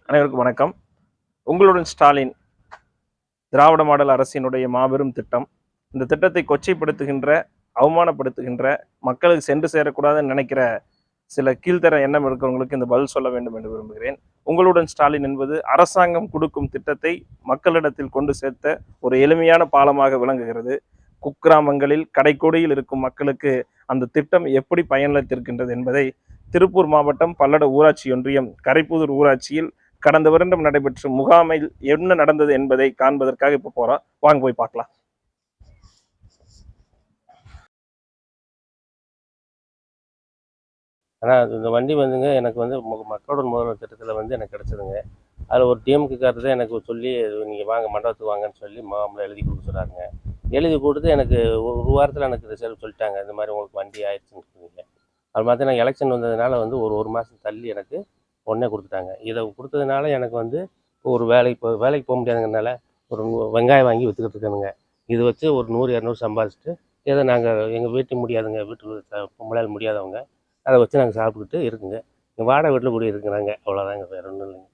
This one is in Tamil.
அனைவருக்கும் வணக்கம். உங்களுடன் ஸ்டாலின் திராவிட மாடல் அரசினுடைய மாபெரும் திட்டம். இந்த திட்டத்தை கொச்சைப்படுத்துகின்ற, அவமானப்படுத்துகின்ற, மக்களுக்கு சென்று சேரக்கூடாதுன்னு நினைக்கிற சில கீழ்த்தர எண்ணம் இருக்கிறவங்களுக்கு இந்த பதில் சொல்ல வேண்டும் என்று விரும்புகிறேன். உங்களுடன் ஸ்டாலின் என்பது அரசாங்கம் கொடுக்கும் திட்டத்தை மக்களிடத்தில் கொண்டு சேர்த்த ஒரு எளிமையான பாலமாக விளங்குகிறது. குக்கிராமங்களில் கடைக்கோடியில் இருக்கும் மக்களுக்கு அந்த திட்டம் எப்படி பயனளித்திருக்கின்றது என்பதை திருப்பூர் மாவட்டம் பல்லட ஊராட்சி ஒன்றியம் கரைப்புதூர் ஊராட்சியில் கடந்த வருடம் நடைபெற்ற முகாமில் என்ன நடந்தது என்பதை காண்பதற்காக இப்ப போறோம். வாங்க போய் பார்க்கலாம். ஆனால் இந்த வண்டி வந்துங்க எனக்கு வந்து மக்களோட முதல்வர் திட்டத்தில் வந்து எனக்கு கிடச்சிதுங்க. அதில் ஒரு டிஎம்கேக்காரர் தான் எனக்கு சொல்லி நீங்கள் வாங்க மண்டபத்துக்கு வாங்கன்னு சொல்லி மாமூலில் எழுதி கொடுக்க சொன்னாங்க. எழுதி கொடுத்து எனக்கு ஒரு வாரத்தில் எனக்கு ரிசல்ட் சொல்லிட்டாங்க, இந்த மாதிரி உங்களுக்கு வண்டி ஆயிடுச்சுன்னு சொன்னீங்க. அது மாதிரி நான் எலெக்ஷன் வந்ததுனால வந்து ஒரு மாதம் தள்ளி எனக்கு உடனே கொடுத்துட்டாங்க. இதை கொடுத்ததுனால எனக்கு வந்து ஒரு வேலைக்கு போக முடியாதுங்கிறதுனால ஒரு வெங்காயம் வாங்கி விற்றுக்கிட்டு இருக்கேனுங்க. இது வச்சு ஒரு 100-200 சம்பாதிச்சுட்டு ஏதோ நாங்கள் எங்கள் வீட்டுக்கு முடியாதுங்க, வீட்டுக்கு பொம்பளையால் முடியாதவங்க அதை வச்சு நாங்கள் சாப்பிட்டுக்கிட்டு இருக்குங்க. வாடகை வீட்டில் குடி இருக்கிறாங்க, அவ்வளோதாங்க, வேறு ஒன்றும் இல்லைங்க.